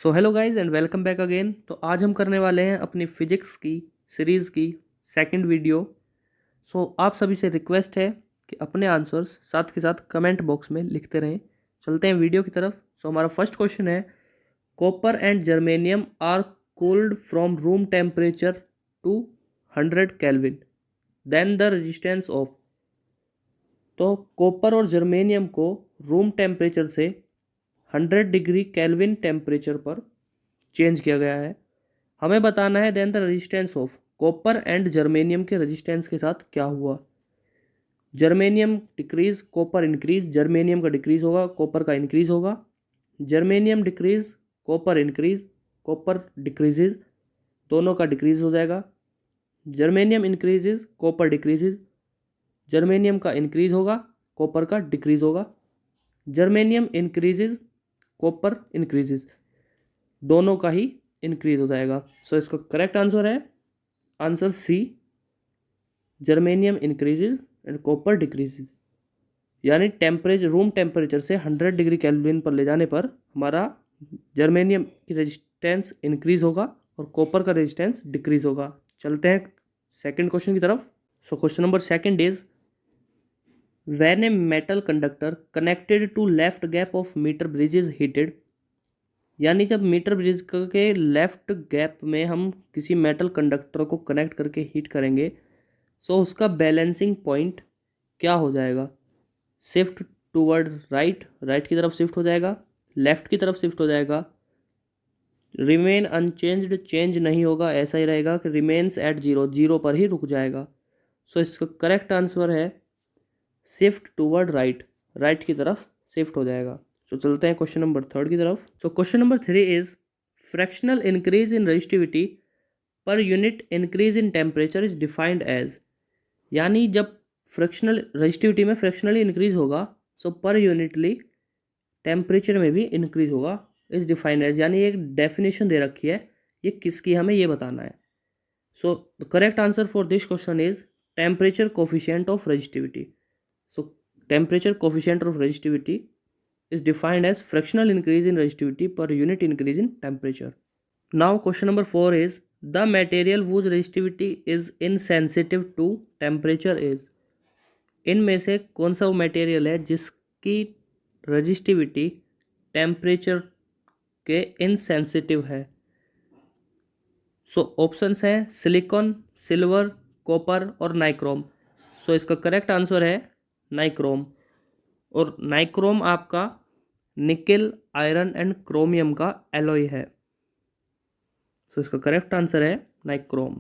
So hello guys and welcome back again. तो आज हम करने वाले हैं अपनी फिजिक्स की सीरीज़ की सेकंड वीडियो। आप सभी से रिक्वेस्ट है कि अपने आंसर्स साथ के साथ कमेंट बॉक्स में लिखते रहें। चलते हैं वीडियो की तरफ। हमारा फर्स्ट क्वेश्चन है, copper and germanium are cooled from room temperature to 100 kelvin, then the resistance of. तो कॉपर और जर्मेनियम को रूम टेम्परेचर से 100 डिग्री केल्विन टेम्परेचर पर चेंज किया गया है। हमें बताना है then the resistance of. Copper and germanium के रेजिस्टेंस के साथ क्या हुआ। Germanium decrease, copper increase. Germanium का डिक्रीज होगा, कॉपर का इंक्रीज होगा। Germanium decrease, copper increase, copper decreases, दोनों का डिक्रीज हो जाएगा। Germanium increases, copper decreases. Germanium का इंक्रीज होगा, कॉपर का डिक्रीज होगा। जर्मेनियम इंक्रीजेज, कॉपर इंक्रीजेज, दोनों का ही इंक्रीज हो जाएगा। इसका करेक्ट आंसर है answer C, germanium increases and copper decreases. यानी टेम्परेचर, रूम टेम्परेचर से 100 डिग्री केल्विन पर ले जाने पर हमारा जर्मेनियम की रेजिस्टेंस इंक्रीज होगा और कॉपर का रेजिस्टेंस डिक्रीज होगा। चलते हैं सेकंड क्वेश्चन की तरफ। Question number second is, when a metal conductor connected to left gap of metre bridge is heated. यानी जब मीटर ब्रिज के लेफ्ट गैप में हम किसी मेटल कंडक्टर को कनेक्ट करके हीट करेंगे, उसका बैलेंसिंग पॉइंट क्या हो जाएगा। शिफ्ट टूवर्ड राइट, राइट की तरफ शिफ्ट हो जाएगा, लेफ्ट की तरफ शिफ्ट हो जाएगा। रिमेन अनचेंज्ड, चेंज नहीं होगा, ऐसा ही रहेगा कि रिमेन्स एट जीरो, जीरो पर ही रुक जाएगा। इसका करेक्ट आंसर है शिफ्ट टूवर्ड राइट, राइट की तरफ शिफ्ट हो जाएगा। चलते हैं क्वेश्चन नंबर थर्ड की तरफ। Question number 3 is, fractional increase in resistivity per unit increase in temperature is defined as. यानी जब फ्रैक्शनल रेजिस्टिविटी में फ्रैक्शनली इंक्रीज होगा, पर यूनिटली टेम्परेचर में भी इंक्रीज होगा, इज डिफाइंड एज। यानी एक डेफिनेशन दे रखी है, ये किसकी, हमें ये बताना है। The correct answer for this question is temperature coefficient of resistivity. Temperature coefficient of resistivity is defined as fractional increase in resistivity per unit increase in temperature. Now question number 4 is, the material whose resistivity is insensitive to temperature is। इनमें से कौन सा वो material है जिसकी resistivity temperature के insensitive है। Options हैं सिलिकॉन, सिल्वर, कॉपर और नाइक्रोम। इसका करेक्ट आंसर है नाइक्रोम। और नाइक्रोम आपका निकेल, आयरन एंड क्रोमियम का एलॉय है। इसका करेक्ट आंसर है nichrome.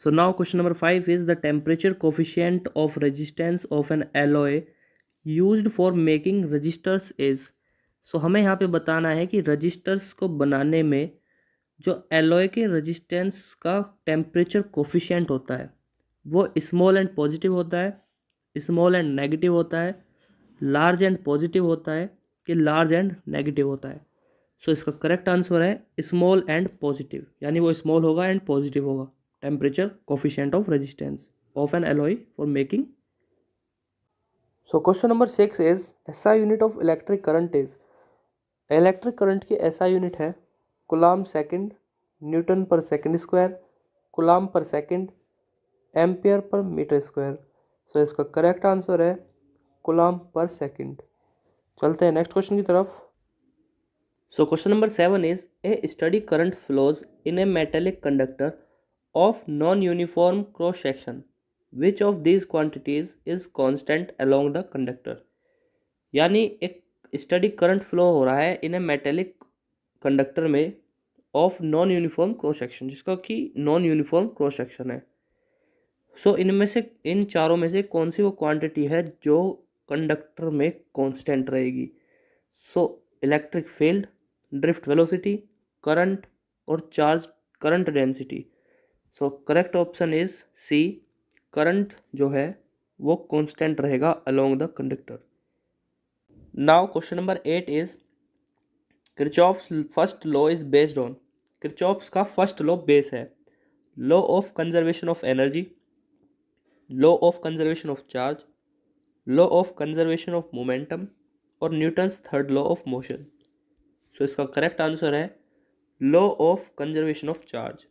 Now question number 5 is, the temperature coefficient of resistance of an alloy used for making resistors is. हमें यहाँ पे बताना है कि रजिस्टर्स को बनाने में जो एलॉय के रेजिस्टेंस का टेम्परेचर कोफिशिएंट होता है वो स्मॉल एंड पॉजिटिव होता है, स्मॉल एंड नेगेटिव होता है, लार्ज एंड पॉजिटिव होता है कि लार्ज एंड नेगेटिव होता है। इसका करेक्ट आंसर है स्मॉल एंड पॉजिटिव, यानी वो स्मॉल होगा एंड पॉजिटिव होगा temperature coefficient of resistance of an alloy for making. Question number 6 is, SI unit of electric current is. Electric current की SI unit है कूलम्ब सेकंड, न्यूटन पर second square, coulomb पर second, ampere per metre square. इसका correct answer है coulomb पर second. चलते हैं next question की तरफ। Question number 7 is, A study current flows in A metallic conductor of non uniform cross section, which of these quantities is constant along the conductor. यानी एक study current flow हो रहा है इन ए metallic conductor में of non uniform cross section, जिसका कि non uniform cross section है। इनमें से, इन चारों में से कौन सी वो क्वांटिटी है जो कंडक्टर में कांस्टेंट रहेगी। Electric field, drift velocity, current और charge current density. Correct option is C, current जो है वो कांस्टेंट रहेगा along the conductor. Now question number 8 is, Kirchhoff's first law is based on. Kirchhoff's का फर्स्ट लॉ बेस है law of conservation of energy, law of conservation of charge, law of conservation of momentum और Newton's third law of motion. So इसका correct answer है law of conservation of charge.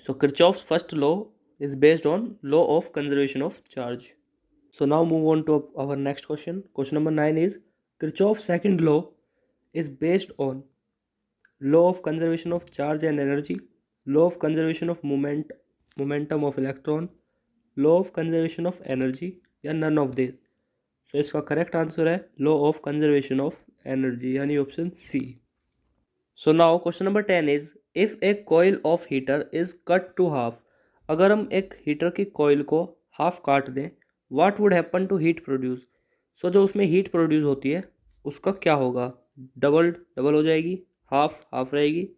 So Kirchhoff's first law is based on law of conservation of charge. So now move on to our next question. Question number 9 is Kirchhoff's second law is based on law of conservation of charge and energy, law of conservation of momentum of electron, law of conservation of energy या none of these. So इसका correct answer है law of conservation of energy यानी option C. So now question number 10 is if a coil of heater is cut to half, अगर हम एक heater की coil को half काट दें, what would happen to heat produce. So जो उसमें हीट प्रोड्यूस होती है उसका क्या होगा, डबल हो जाएगी, हाफ रहेगी,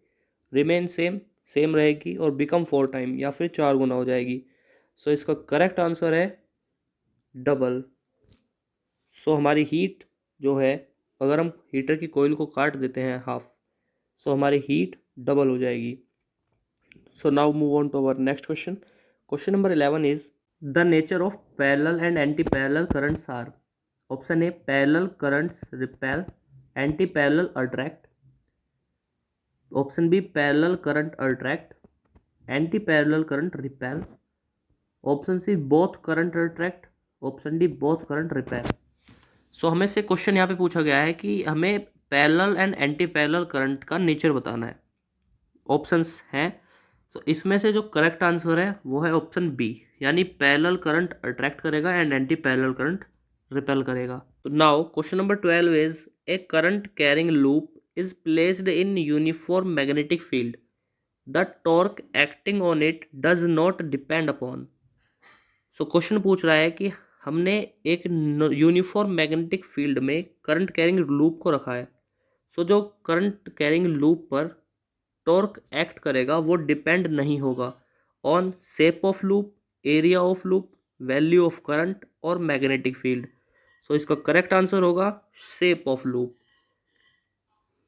रिमेन सेम रहेगी और बिकम 4 टाइम या फिर 4 गुना हो जाएगी। सो इसका करेक्ट आंसर है डबल। सो हमारी हीट जो है, अगर हम हीटर की कॉइल को काट देते हैं हाफ, सो हमारी हीट डबल हो जाएगी। So now move on to our next question. Question number 11 is the nature of parallel and anti-parallel currents are. Option A, parallel currents repel, anti-parallel attract. Option B, parallel current attract, anti-parallel current repel. Option C, both current attract. Option D, both current repel. So हमें से question यहाँ पे पूछा गया है कि हमें parallel and anti parallel current का नेचर बताना है। ऑप्शंस हैं, तो इसमें से जो करेक्ट आंसर है वो है ऑप्शन बी, यानी पैरेलल करंट अट्रैक्ट करेगा and anti parallel current repel करेगा। तो now question number 12 is a current carrying loop is placed in uniform magnetic field, the torque acting on it does not depend upon. So question पूछ रहा है कि हमने एक uniform magnetic field में current carrying loop को रखा है। सो जो करंट कैरिंग लूप पर टॉर्क एक्ट करेगा वो डिपेंड नहीं होगा on shape of loop, area of loop, value of current और मैग्नेटिक फील्ड। सो इसका करेक्ट आंसर होगा शेप ऑफ लूप।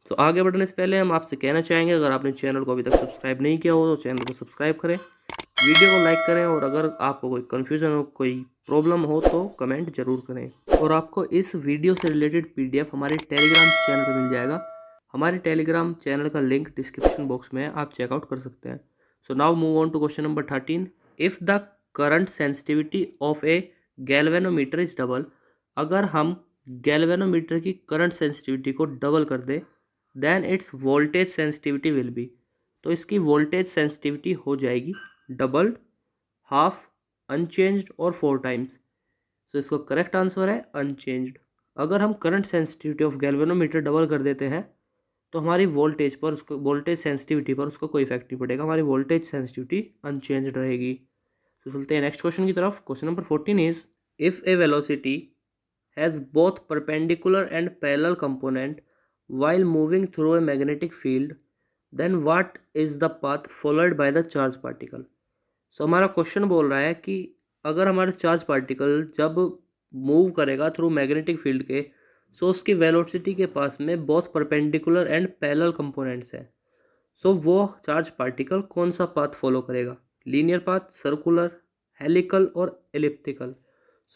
तो आगे बढ़ने से पहले हम आपसे कहना चाहेंगे, अगर आपने चैनल को अभी तक सब्सक्राइब नहीं किया हो तो चैनल को सब्सक्राइब करें, वीडियो को लाइक करें और अगर आपको कोई कन्फ्यूज़न हो, कोई प्रॉब्लम हो तो कमेंट जरूर करें। और आपको इस वीडियो से रिलेटेड PDF हमारे टेलीग्राम चैनल पर मिल जाएगा। हमारे टेलीग्राम चैनल का लिंक डिस्क्रिप्शन बॉक्स में है, आप चेकआउट कर सकते हैं। So now move on to question number 13। If the current sensitivity of a galvanometer is double, अगर हम गैल्वेनोमीटर की करंट सेंसिटिविटी को डबल कर दें, then its voltage sensitivity will be, तो इसकी वोल्टेज सेंसिटिविटी हो जाएगी डबल्ड, हाफ, अनचेंज्ड और 4 टाइम्स। सो इसका करेक्ट आंसर है अनचेंज्ड। अगर हम current sensitivity of galvanometer double कर देते हैं तो हमारी वोल्टेज पर, उसको वोल्टेज सेंसिटिविटी पर उसका कोई इफेक्ट नहीं पड़ेगा, हमारी वोल्टेज सेंसिटिविटी अनचेंज्ड रहेगी। तो चलते हैं नेक्स्ट क्वेश्चन की तरफ। Question number 14 is if A velocity has both perpendicular and parallel component while moving through a magnetic field, then what is the path followed by the charge particle। सो हमारा question बोल रहा है कि अगर हमारा charge particle जब move करेगा through magnetic field के, सो उसकी वेलोसिटी के पास में बहुत परपेंडिकुलर एंड पैरेलल कंपोनेंट्स हैं। सो वो चार्ज पार्टिकल कौन सा पाथ फॉलो करेगा, लीनियर पाथ, सर्कुलर, हेलिकल और एलिप्टिकल।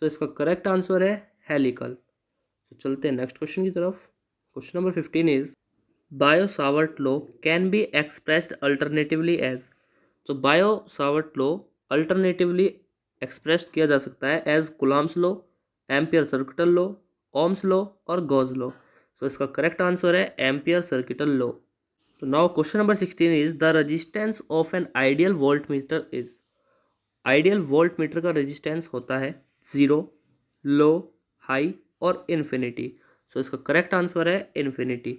सो इसका करेक्ट आंसर है हेलिकल। तो चलते हैं नेक्स्ट क्वेश्चन की तरफ। Question number 15 is Biot-Savart law can be expressed alternatively as। तो Biot-Savart law alternatively expressed किया जा सकता है as Coulomb's law, Ampere circuital law, Ohm's law और गॉस लॉ। तो इसका करेक्ट आंसर है एम्पियर सर्किटल लॉ। तो now question number 16 is the resistance of an ideal voltmeter is. Ideal voltmeter का रेजिस्टेंस होता है 0, low, high और infinity. So इसका करेक्ट आंसर है इन्फिनिटी।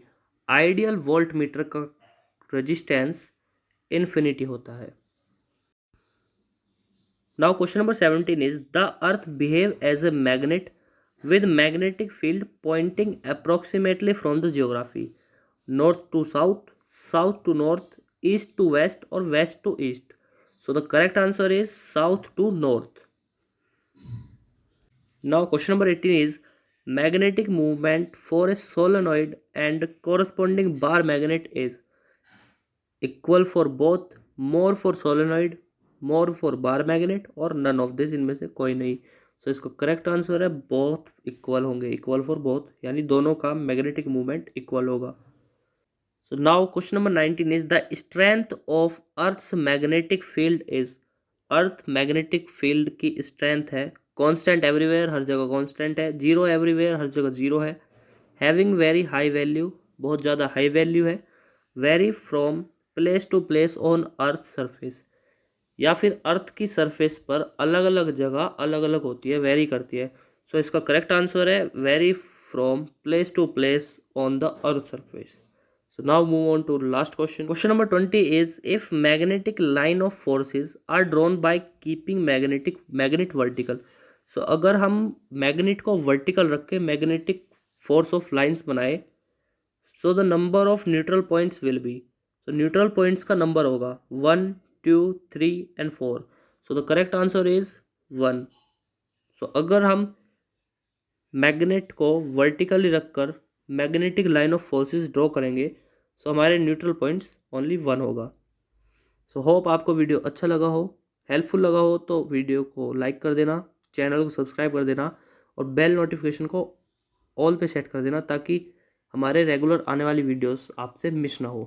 आइडियल वोल्ट मीटर का resistance infinity होता है। Now question number 17 is the earth behave as a magnet with magnetic field pointing approximately from the geography, north to south, south to north, east to west और west to east. So the correct answer is south to north. Now question number 18 is magnetic movement for a solenoid and corresponding bar magnet is equal for both, more for solenoid, more for bar magnet और none of this, इनमें से कोई नहीं। सो इसका correct answer है both equal होंगे, equal for both, यानी दोनों का मैग्नेटिक मूवमेंट इक्वल होगा। So now question number 19 is the strength of Earth's magnetic field is. Earth magnetic field की स्ट्रेंथ है कांस्टेंट एवरीवेयर, हर जगह कांस्टेंट है, जीरो एवरीवेयर, हर जगह जीरो है, हैविंग वेरी हाई वैल्यू, बहुत ज़्यादा हाई वैल्यू है, vary from place to place on earth surface, या फिर अर्थ की सरफेस पर अलग अलग जगह अलग अलग होती है, वेरी करती है। सो इसका करेक्ट आंसर है vary from place to place on the earth surface. So now move on to last question. Question number 20 is if magnetic line of forces are drawn by keeping magnet vertical. So अगर हम magnet को vertical रख के magnetic force of lines बनाए, so the number of neutral points will be. So neutral points का number होगा 1, 2, 3 and 4. So the correct answer is 1. So अगर हम मैग्नेट को वर्टिकली रखकर magnetic line of forces draw करेंगे सो हमारे न्यूट्रल पॉइंट्स ओनली 1 होगा। सो होप आपको वीडियो अच्छा लगा हो, हेल्पफुल लगा हो तो वीडियो को लाइक कर देना, चैनल को सब्सक्राइब कर देना और बेल नोटिफिकेशन को ऑल पे सेट कर देना ताकि हमारे रेगुलर आने वाली वीडियोस आपसे मिस ना हो।